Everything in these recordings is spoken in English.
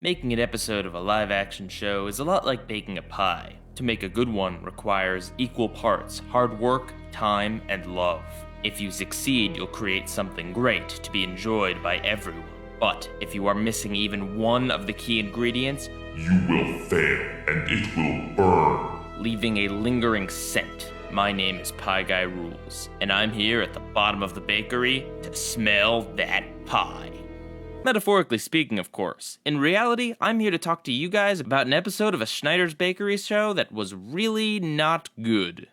Making an episode of a live-action show is a lot like baking a pie. To make a good one requires equal parts hard work, time, and love. If you succeed, you'll create something great to be enjoyed by everyone. But if you are missing even one of the key ingredients, you will fail, and it will burn, leaving a lingering scent. My name is Pieguyrulz, and I'm here at the bottom of the bakery to smell that pie. Metaphorically speaking, of course. In reality, I'm here to talk to you guys about an episode of a Schneider's Bakery show that was really not good.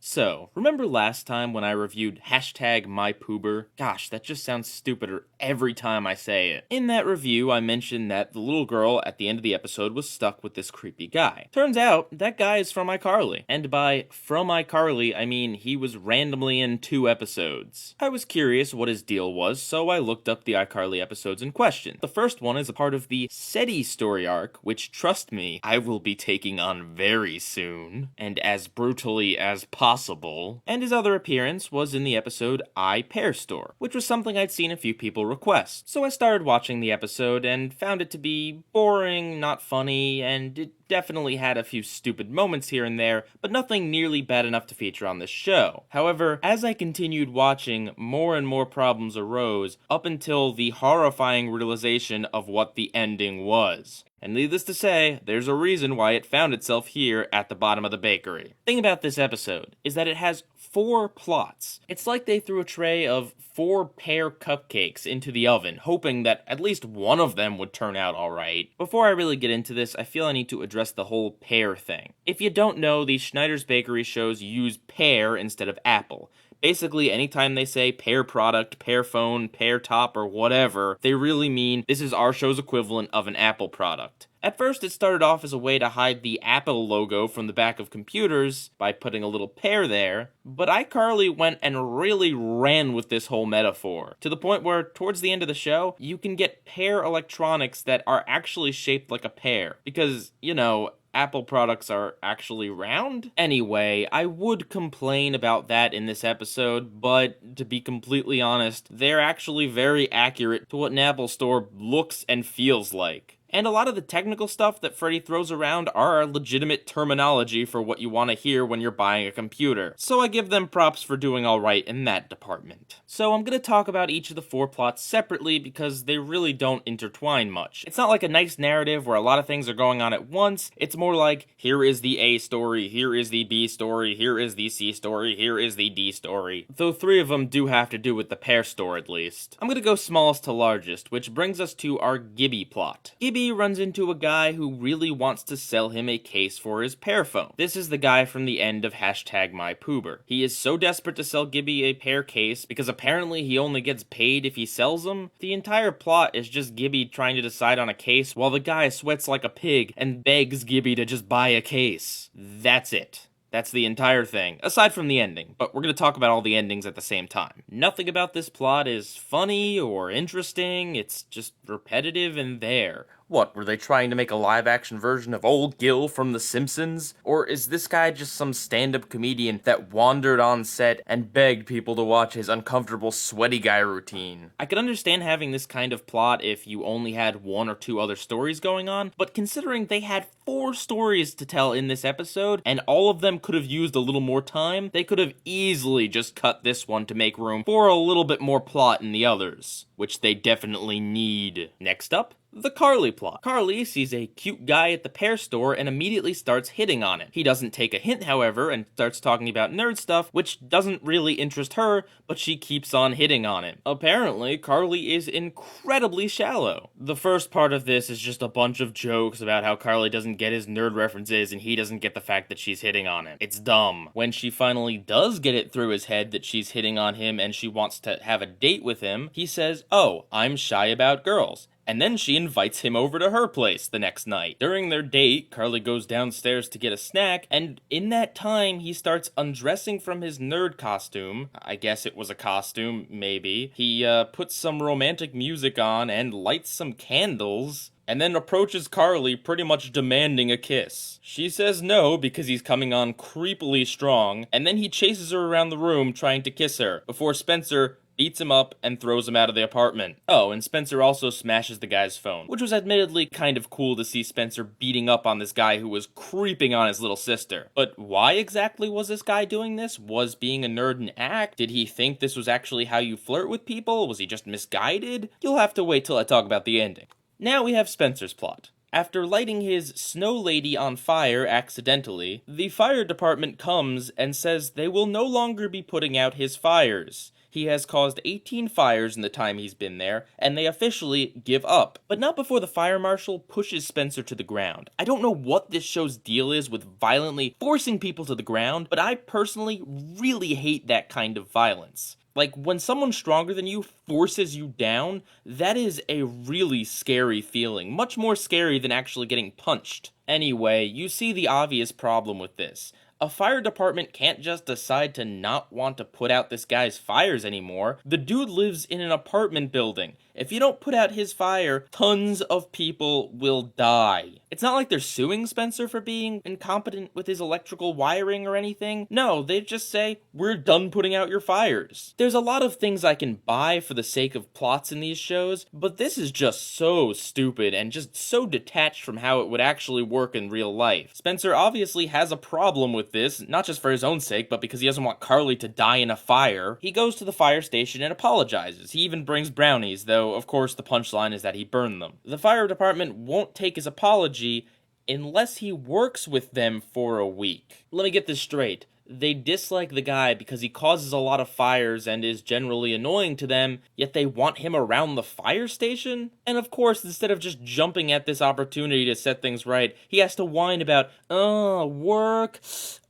So, remember last time when I reviewed #MyPoober? Gosh, that just sounds stupider every time I say it. In that review, I mentioned that the little girl at the end of the episode was stuck with this creepy guy. Turns out, that guy is from iCarly. And by from iCarly, I mean he was randomly in 2 episodes. I was curious what his deal was, so I looked up the iCarly episodes in question. The first one is a part of the SETI story arc, which, trust me, I will be taking on very soon, and as brutally as possible. And his other appearance was in the episode iPear Store, which was something I'd seen a few people request. So I started watching the episode and found it to be boring, not funny, and it definitely had a few stupid moments here and there, but nothing nearly bad enough to feature on this show. However, as I continued watching, more and more problems arose, up until the horrifying realization of what the ending was. And needless to say, there's a reason why it found itself here at the bottom of the bakery. The thing about this episode is that it has 4 plots. It's like they threw a tray of 4 pear cupcakes into the oven, hoping that at least one of them would turn out alright. Before I really get into this, I feel I need to address the whole pear thing. If you don't know, these Schneider's Bakery shows use pear instead of apple. Basically, anytime they say pear product, pear phone, pear top, or whatever, they really mean this is our show's equivalent of an Apple product. At first, it started off as a way to hide the Apple logo from the back of computers by putting a little pear there, but iCarly went and really ran with this whole metaphor, to the point where, towards the end of the show, you can get pear electronics that are actually shaped like a pear, because, Apple products are actually round? Anyway, I would complain about that in this episode, but to be completely honest, they're actually very accurate to what an Apple store looks and feels like. And a lot of the technical stuff that Freddy throws around are legitimate terminology for what you want to hear when you're buying a computer. So I give them props for doing alright in that department. So I'm going to talk about each of the 4 plots separately because they really don't intertwine much. It's not like a nice narrative where a lot of things are going on at once. It's more like, here is the A story, here is the B story, here is the C story, here is the D story. Though 3 of them do have to do with the pear store at least. I'm going to go smallest to largest, which brings us to our Gibby plot. Gibby runs into a guy who really wants to sell him a case for his pear phone. This is the guy from the end of #MyPoober. He is so desperate to sell Gibby a pear case because apparently he only gets paid if he sells them. The entire plot is just Gibby trying to decide on a case while the guy sweats like a pig and begs Gibby to just buy a case. That's it. That's the entire thing, aside from the ending, but we're going to talk about all the endings at the same time. Nothing about this plot is funny or interesting, it's just repetitive and there. What, were they trying to make a live-action version of Old Gil from The Simpsons? Or is this guy just some stand-up comedian that wandered on set and begged people to watch his uncomfortable sweaty guy routine? I could understand having this kind of plot if you only had 1 or 2 other stories going on, but considering they had 4 stories to tell in this episode, and all of them could have used a little more time, they could have easily just cut this one to make room for a little bit more plot in the others, which they definitely need. Next up, the Carly plot. Carly sees a cute guy at the pear store and immediately starts hitting on it. He doesn't take a hint, however, and starts talking about nerd stuff, which doesn't really interest her, but she keeps on hitting on it. Apparently, Carly is incredibly shallow. The first part of this is just a bunch of jokes about how Carly doesn't get his nerd references and he doesn't get the fact that she's hitting on it. It's dumb. When she finally does get it through his head that she's hitting on him and she wants to have a date with him, he says, "Oh, I'm shy about girls." And then she invites him over to her place the next night. During their date, Carly goes downstairs to get a snack, and in that time, he starts undressing from his nerd costume. I guess it was a costume, maybe. He puts some romantic music on and lights some candles, and then approaches Carly pretty much demanding a kiss. She says no because he's coming on creepily strong, and then he chases her around the room trying to kiss her, before Spencer beats him up, and throws him out of the apartment. Oh, and Spencer also smashes the guy's phone, which was admittedly kind of cool to see Spencer beating up on this guy who was creeping on his little sister. But why exactly was this guy doing this? Was being a nerd an act? Did he think this was actually how you flirt with people? Was he just misguided? You'll have to wait till I talk about the ending. Now we have Spencer's plot. After lighting his snow lady on fire accidentally, the fire department comes and says they will no longer be putting out his fires. He has caused 18 fires in the time he's been there, and they officially give up. But not before the fire marshal pushes Spencer to the ground. I don't know what this show's deal is with violently forcing people to the ground, but I personally really hate that kind of violence. Like, when someone stronger than you forces you down, that is a really scary feeling. Much more scary than actually getting punched. Anyway, you see the obvious problem with this. A fire department can't just decide to not want to put out this guy's fires anymore. The dude lives in an apartment building. If you don't put out his fire, tons of people will die. It's not like they're suing Spencer for being incompetent with his electrical wiring or anything. No, they just say, we're done putting out your fires. There's a lot of things I can buy for the sake of plots in these shows, but this is just so stupid and just so detached from how it would actually work in real life. Spencer obviously has a problem with this, not just for his own sake, but because he doesn't want Carly to die in a fire. He goes to the fire station and apologizes. He even brings brownies, though of course the punchline is that he burned them. The fire department won't take his apology unless he works with them for a week. Let me get this straight. They dislike the guy because he causes a lot of fires and is generally annoying to them, yet they want him around the fire station? And of course, instead of just jumping at this opportunity to set things right, he has to whine about, work,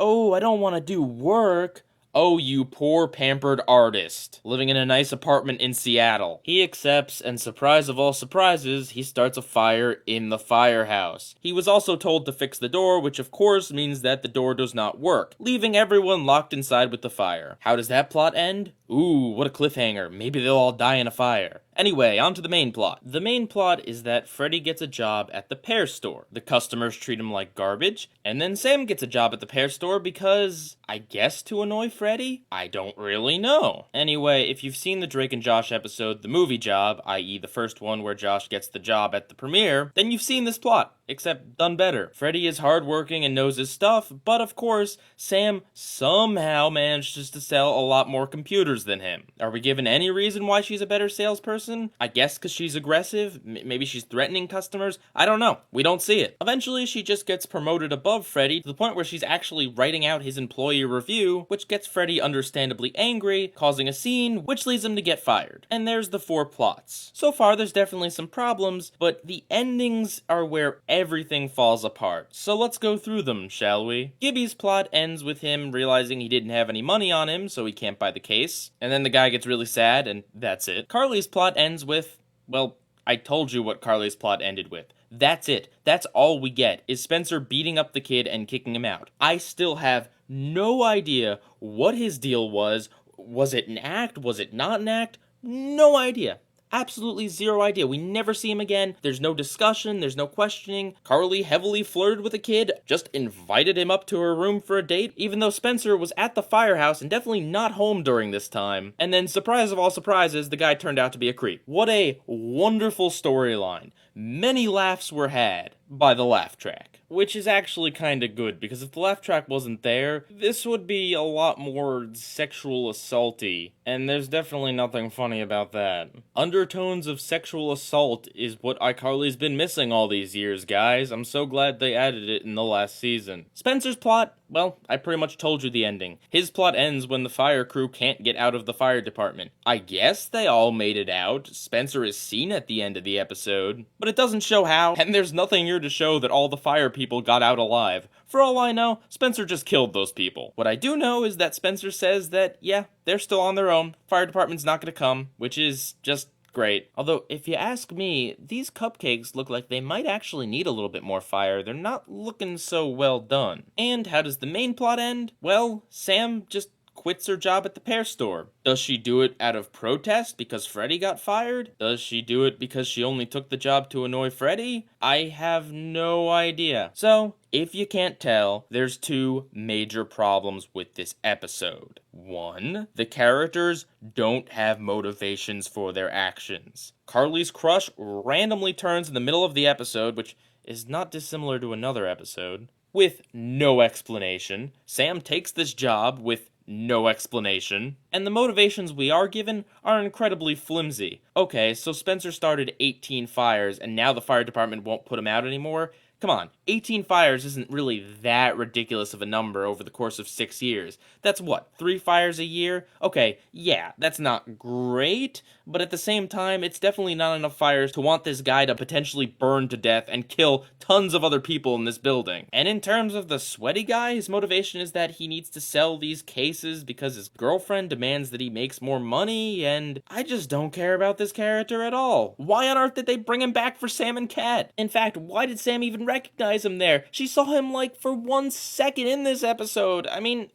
I don't want to do work. Oh, you poor pampered artist, living in a nice apartment in Seattle. He accepts, and surprise of all surprises, he starts a fire in the firehouse. He was also told to fix the door, which of course means that the door does not work, leaving everyone locked inside with the fire. How does that plot end? Ooh, what a cliffhanger. Maybe they'll all die in a fire. Anyway, on to the main plot. The main plot is that Freddy gets a job at the Pear Store. The customers treat him like garbage, and then Sam gets a job at the Pear Store because, I guess to annoy Freddy? I don't really know. Anyway, if you've seen the Drake and Josh episode, The Movie Job, i.e. the first one where Josh gets the job at the premiere, then you've seen this plot, except done better. Freddy is hardworking and knows his stuff, but of course, Sam somehow manages to sell a lot more computers than him. Are we given any reason why she's a better salesperson? I guess because she's aggressive? Maybe she's threatening customers? I don't know. We don't see it. Eventually, she just gets promoted above Freddy to the point where she's actually writing out his employee review, which gets Freddy understandably angry, causing a scene, which leads him to get fired. And there's the 4 plots. So far, there's definitely some problems, but the endings are where everything falls apart. So let's go through them, shall we? Gibby's plot ends with him realizing he didn't have any money on him, so he can't buy the case. And then the guy gets really sad, and that's it. Carly's plot ends with, well, I told you what Carly's plot ended with. That's it. That's all we get, is Spencer beating up the kid and kicking him out. I still have no idea what his deal was. Was it an act? Was it not an act? No idea. Absolutely zero idea. We never see him again. There's no discussion. There's no questioning. Carly heavily flirted with a kid, just invited him up to her room for a date, even though Spencer was at the firehouse and definitely not home during this time. And then, surprise of all surprises, the guy turned out to be a creep. What a wonderful storyline. Many laughs were had by the laugh track, which is actually kinda good, because if the laugh track wasn't there, this would be a lot more sexual assaulty, and there's definitely nothing funny about that. Undertones of sexual assault is what iCarly's been missing all these years, guys. I'm so glad they added it in the last season. Spencer's plot, well, I pretty much told you the ending. His plot ends when the fire crew can't get out of the fire department. I guess they all made it out. Spencer is seen at the end of the episode, but it doesn't show how, and there's nothing here to show that all the fire people got out alive. For all I know, Spencer just killed those people. What I do know is that Spencer says that, yeah, they're still on their own. Fire department's not gonna come, which is just great. Although, if you ask me, these cupcakes look like they might actually need a little bit more fire. They're not looking so well done. And how does the main plot end? Well, Sam just quits her job at the Pear Store. Does she do it out of protest because Freddy got fired? Does she do it because she only took the job to annoy Freddy? I have no idea. So, If you can't tell, there's two major problems with this episode. One, the characters don't have motivations for their actions. Carly's crush randomly turns in the middle of the episode, which is not dissimilar to another episode, with no explanation. Sam takes this job with no explanation. And the motivations we are given are incredibly flimsy. Okay, so Spencer started 18 fires, and now the fire department won't put him out anymore? Come on, 18 fires isn't really that ridiculous of a number over the course of 6 years. That's what, 3 fires a year? Okay, yeah, that's not great, but at the same time, it's definitely not enough fires to want this guy to potentially burn to death and kill tons of other people in this building. And in terms of the sweaty guy, his motivation is that he needs to sell these cases because his girlfriend demands that he makes more money, and I just don't care about this character at all. Why on earth did they bring him back for Sam and Cat? In fact, why did Sam even recognize him there? She saw him like for 1 second in this episode. I mean,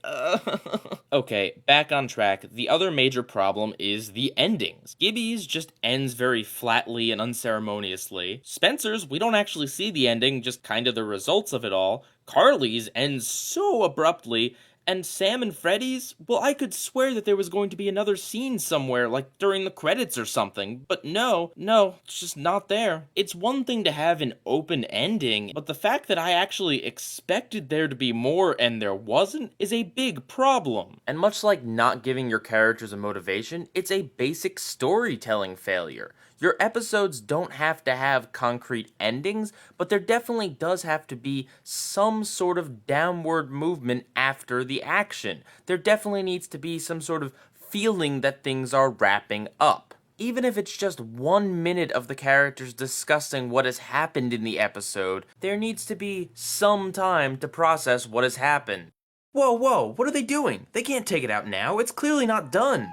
Okay, back on track. The other major problem is the endings. Gibby's just ends very flatly and unceremoniously. Spencer's, we don't actually see the ending, just kind of the results of it all. Carly's ends so abruptly. And Sam and Freddy's, well, I could swear that there was going to be another scene somewhere, like during the credits or something. But no, it's just not there. It's one thing to have an open ending, but the fact that I actually expected there to be more and there wasn't is a big problem. And much like not giving your characters a motivation, it's a basic storytelling failure. Your episodes don't have to have concrete endings, but there definitely does have to be some sort of downward movement after the action. There definitely needs to be some sort of feeling that things are wrapping up. Even if it's just 1 minute of the characters discussing what has happened in the episode, there needs to be some time to process what has happened. Whoa, what are they doing? They can't take it out now, it's clearly not done.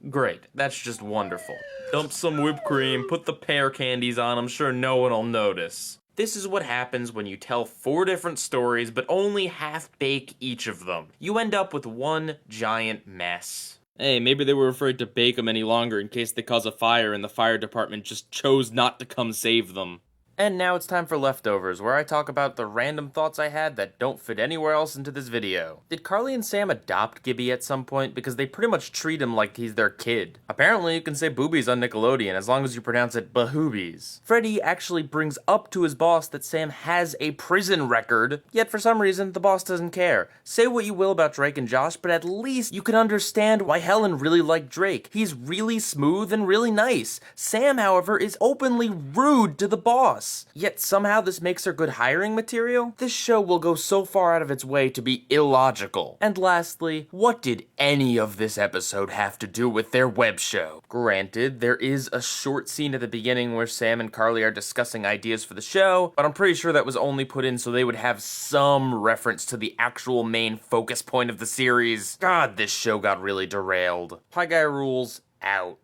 Great, that's just wonderful. Dump some whipped cream, put the pear candies on, I'm sure no one will notice. This is what happens when you tell 4 different stories, but only half-bake each of them. You end up with one giant mess. Hey, maybe they were afraid to bake them any longer in case they cause a fire and the fire department just chose not to come save them. And now it's time for Leftovers, where I talk about the random thoughts I had that don't fit anywhere else into this video. Did Carly and Sam adopt Gibby at some point? Because they pretty much treat him like he's their kid. Apparently you can say boobies on Nickelodeon as long as you pronounce it bahoobies. Freddy actually brings up to his boss that Sam has a prison record, yet for some reason the boss doesn't care. Say what you will about Drake and Josh, but at least you can understand why Helen really liked Drake. He's really smooth and really nice. Sam, however, is openly rude to the boss. Yet somehow this makes her good hiring material? This show will go so far out of its way to be illogical. And lastly, what did any of this episode have to do with their web show? Granted, there is a short scene at the beginning where Sam and Carly are discussing ideas for the show, but I'm pretty sure that was only put in so they would have some reference to the actual main focus point of the series. God, this show got really derailed. Pieguyrulz, out.